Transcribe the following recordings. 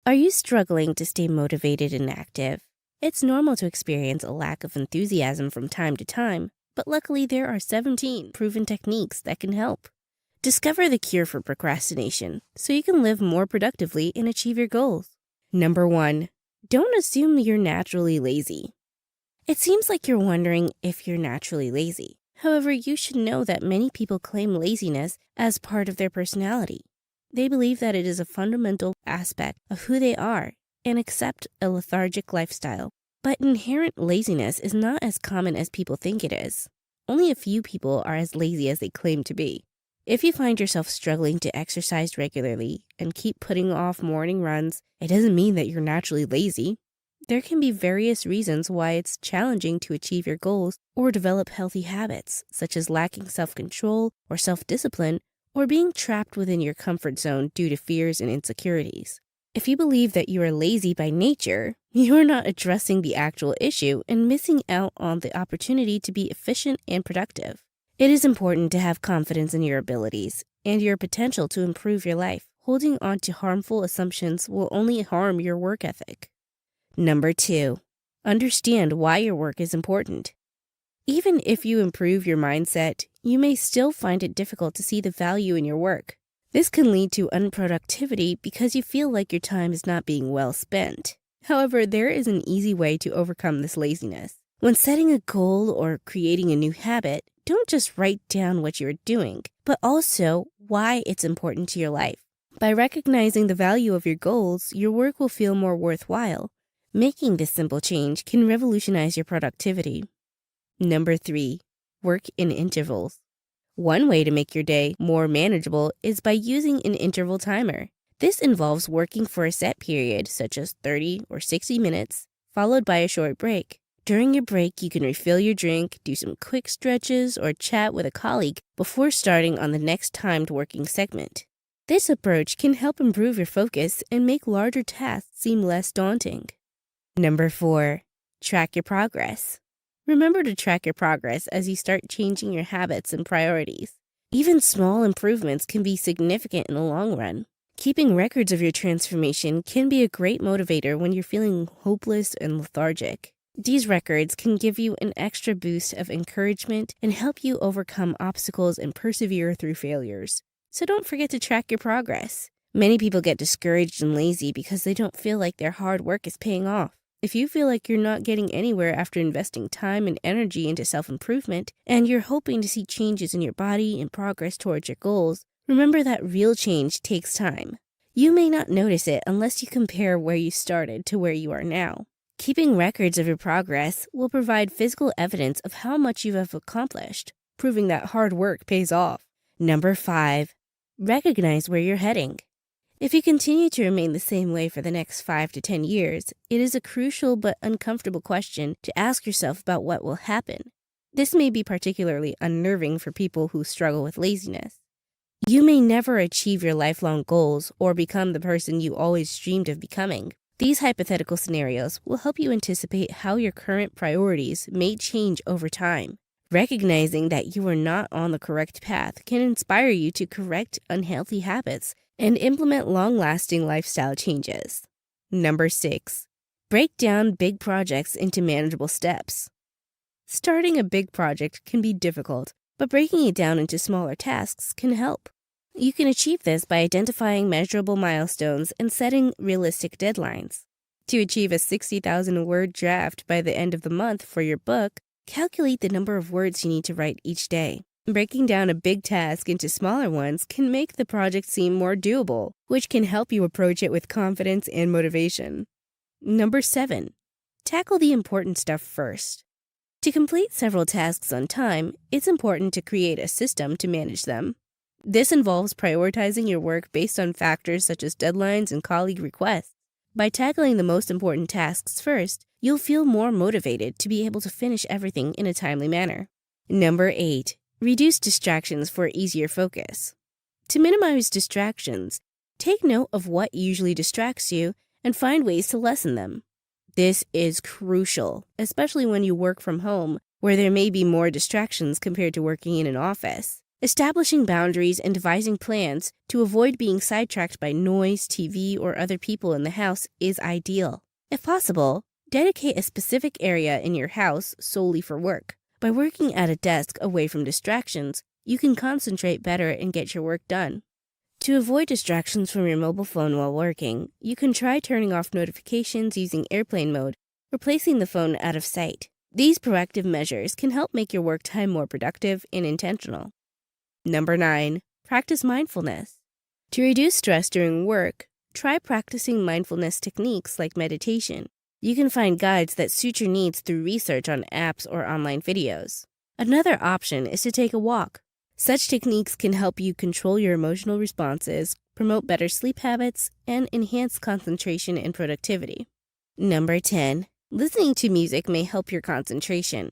Are you struggling to stay motivated and active? It's normal to experience a lack of enthusiasm from time to time, but luckily there are 17 proven techniques that can help. Discover the cure for procrastination so you can live more productively and achieve your goals. Number 1. Don't assume you're naturally lazy. It seems like you're wondering if you're naturally lazy. However, you should know that many people claim laziness as part of their personality. They believe that it is a fundamental aspect of who they are and accept a lethargic lifestyle. But inherent laziness is not as common as people think it is. Only a few people are as lazy as they claim to be. If you find yourself struggling to exercise regularly and keep putting off morning runs, it doesn't mean that you're naturally lazy. There can be various reasons why it's challenging to achieve your goals or develop healthy habits, such as lacking self-control or self-discipline, or being trapped within your comfort zone due to fears and insecurities. If you believe that you are lazy by nature, you are not addressing the actual issue and missing out on the opportunity to be efficient and productive. It is important to have confidence in your abilities and your potential to improve your life. Holding on to harmful assumptions will only harm your work ethic. Number 2, understand why your work is important. Even if you improve your mindset, you may still find it difficult to see the value in your work. This can lead to unproductivity because you feel like your time is not being well spent. However, there is an easy way to overcome this laziness. When setting a goal or creating a new habit, don't just write down what you're doing, but also why it's important to your life. By recognizing the value of your goals, your work will feel more worthwhile. Making this simple change can revolutionize your productivity. Number 3, work in intervals. One way to make your day more manageable is by using an interval timer. This involves working for a set period, such as 30 or 60 minutes, followed by a short break. During your break, you can refill your drink, do some quick stretches, or chat with a colleague before starting on the next timed working segment. This approach can help improve your focus and make larger tasks seem less daunting. Number 4, track your progress. Remember to track your progress as you start changing your habits and priorities. Even small improvements can be significant in the long run. Keeping records of your transformation can be a great motivator when you're feeling hopeless and lethargic. These records can give you an extra boost of encouragement and help you overcome obstacles and persevere through failures. So don't forget to track your progress. Many people get discouraged and lazy because they don't feel like their hard work is paying off. If you feel like you're not getting anywhere after investing time and energy into self-improvement, and you're hoping to see changes in your body and progress towards your goals, remember that real change takes time. You may not notice it unless you compare where you started to where you are now. Keeping records of your progress will provide physical evidence of how much you have accomplished, proving that hard work pays off. Number 5, recognize where you're heading. If you continue to remain the same way for the next 5 to 10 years, it is a crucial but uncomfortable question to ask yourself about what will happen. This may be particularly unnerving for people who struggle with laziness. You may never achieve your lifelong goals or become the person you always dreamed of becoming. These hypothetical scenarios will help you anticipate how your current priorities may change over time. Recognizing that you are not on the correct path can inspire you to correct unhealthy habits and implement long-lasting lifestyle changes. Number 6, break down big projects into manageable steps. Starting a big project can be difficult, but breaking it down into smaller tasks can help. You can achieve this by identifying measurable milestones and setting realistic deadlines. To achieve a 60,000-word draft by the end of the month for your book, calculate the number of words you need to write each day. Breaking down a big task into smaller ones can make the project seem more doable, which can help you approach it with confidence and motivation. Number 7, tackle the important stuff first. To complete several tasks on time, it's important to create a system to manage them. This involves prioritizing your work based on factors such as deadlines and colleague requests. By tackling the most important tasks first, you'll feel more motivated to be able to finish everything in a timely manner. Number 8, reduce distractions for easier focus. To minimize distractions, take note of what usually distracts you and find ways to lessen them. This is crucial, especially when you work from home, where there may be more distractions compared to working in an office. Establishing boundaries and devising plans to avoid being sidetracked by noise, TV, or other people in the house is ideal. If possible, dedicate a specific area in your house solely for work. By working at a desk away from distractions, you can concentrate better and get your work done. To avoid distractions from your mobile phone while working, you can try turning off notifications using airplane mode or placing the phone out of sight. These proactive measures can help make your work time more productive and intentional. Number 9, practice mindfulness. To reduce stress during work, try practicing mindfulness techniques like meditation. You can find guides that suit your needs through research on apps or online videos. Another option is to take a walk. Such techniques can help you control your emotional responses, promote better sleep habits, and enhance concentration and productivity. Number 10, listening to music may help your concentration.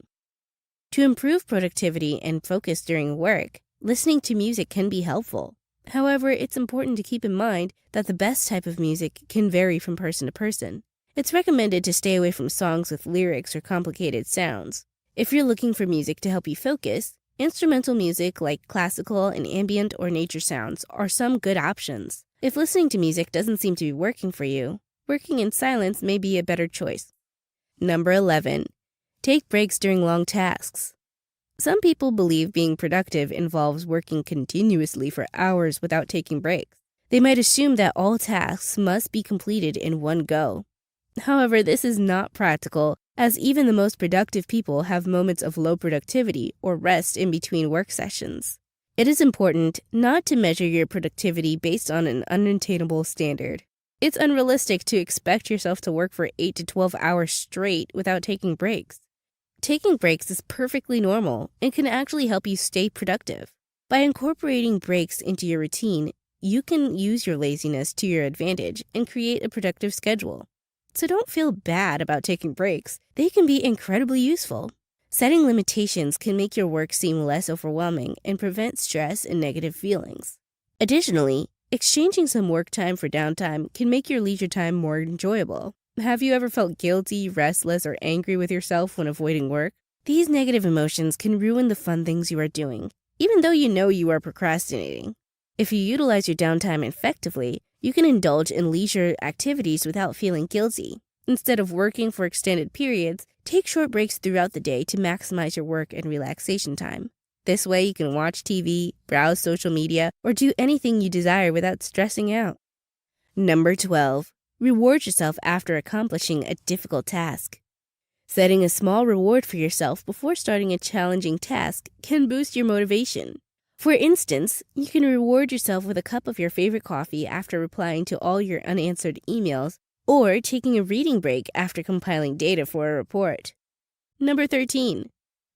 To improve productivity and focus during work, listening to music can be helpful. However, it's important to keep in mind that the best type of music can vary from person to person. It's recommended to stay away from songs with lyrics or complicated sounds. If you're looking for music to help you focus, instrumental music like classical and ambient or nature sounds are some good options. If listening to music doesn't seem to be working for you, working in silence may be a better choice. Number 11, take breaks during long tasks. Some people believe being productive involves working continuously for hours without taking breaks. They might assume that all tasks must be completed in one go. However, this is not practical, as even the most productive people have moments of low productivity or rest in between work sessions. It is important not to measure your productivity based on an unattainable standard. It's unrealistic to expect yourself to work for 8 to 12 hours straight without taking breaks. Taking breaks is perfectly normal and can actually help you stay productive. By incorporating breaks into your routine, you can use your laziness to your advantage and create a productive schedule. So don't feel bad about taking breaks. They can be incredibly useful. Setting limitations can make your work seem less overwhelming and prevent stress and negative feelings. Additionally, exchanging some work time for downtime can make your leisure time more enjoyable. Have you ever felt guilty, restless, or angry with yourself when avoiding work? These negative emotions can ruin the fun things you are doing, even though you know you are procrastinating. If you utilize your downtime effectively, you can indulge in leisure activities without feeling guilty. Instead of working for extended periods, take short breaks throughout the day to maximize your work and relaxation time. This way you can watch TV, browse social media, or do anything you desire without stressing out. Number 12. Reward yourself after accomplishing a difficult task. Setting a small reward for yourself before starting a challenging task can boost your motivation. For instance, you can reward yourself with a cup of your favorite coffee after replying to all your unanswered emails, or taking a reading break after compiling data for a report. Number 13.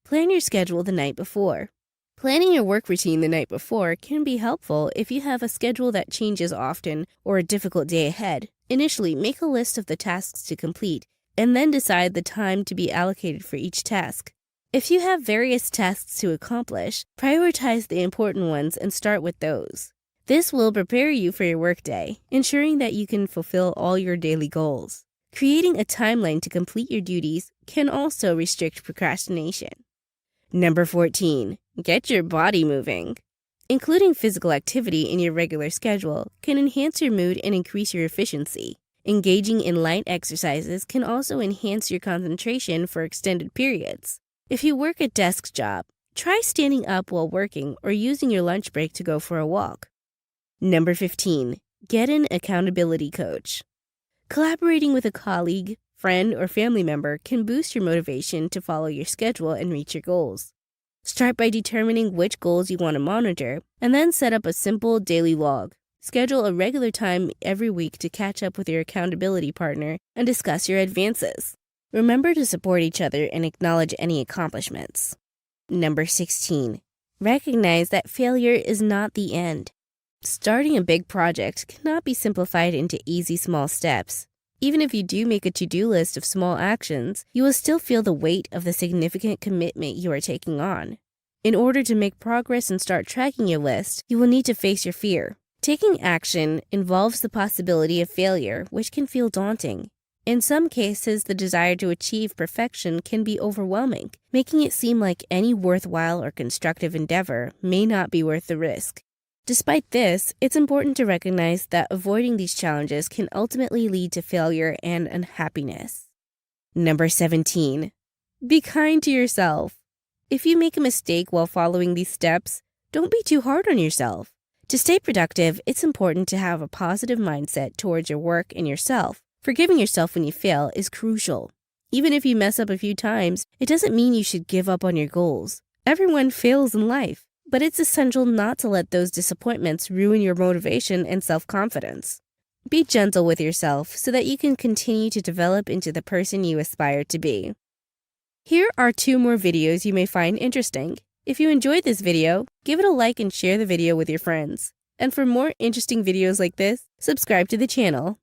Plan your schedule the night before. Planning your work routine the night before can be helpful if you have a schedule that changes often or a difficult day ahead. Initially, make a list of the tasks to complete, and then decide the time to be allocated for each task. If you have various tasks to accomplish, prioritize the important ones and start with those. This will prepare you for your workday, ensuring that you can fulfill all your daily goals. Creating a timeline to complete your duties can also restrict procrastination. Number 14. Get your body moving. Including physical activity in your regular schedule can enhance your mood and increase your efficiency. Engaging in light exercises can also enhance your concentration for extended periods. If you work a desk job, try standing up while working or using your lunch break to go for a walk. Number 15. Get an accountability coach. Collaborating with a colleague, friend, or family member can boost your motivation to follow your schedule and reach your goals. Start by determining which goals you want to monitor, and then set up a simple daily log. Schedule a regular time every week to catch up with your accountability partner and discuss your advances. Remember to support each other and acknowledge any accomplishments. Number 16. Recognize that failure is not the end. Starting a big project cannot be simplified into easy small steps. Even if you do make a to-do list of small actions, you will still feel the weight of the significant commitment you are taking on. In order to make progress and start tracking your list, you will need to face your fear. Taking action involves the possibility of failure, which can feel daunting. In some cases, the desire to achieve perfection can be overwhelming, making it seem like any worthwhile or constructive endeavor may not be worth the risk. Despite this, it's important to recognize that avoiding these challenges can ultimately lead to failure and unhappiness. Number 17. Be kind to yourself. If you make a mistake while following these steps, don't be too hard on yourself. To stay productive, it's important to have a positive mindset towards your work and yourself. Forgiving yourself when you fail is crucial. Even if you mess up a few times, it doesn't mean you should give up on your goals. Everyone fails in life, but it's essential not to let those disappointments ruin your motivation and self-confidence. Be gentle with yourself so that you can continue to develop into the person you aspire to be. Here are 2 more videos you may find interesting. If you enjoyed this video, give it a like and share the video with your friends. And for more interesting videos like this, subscribe to the channel.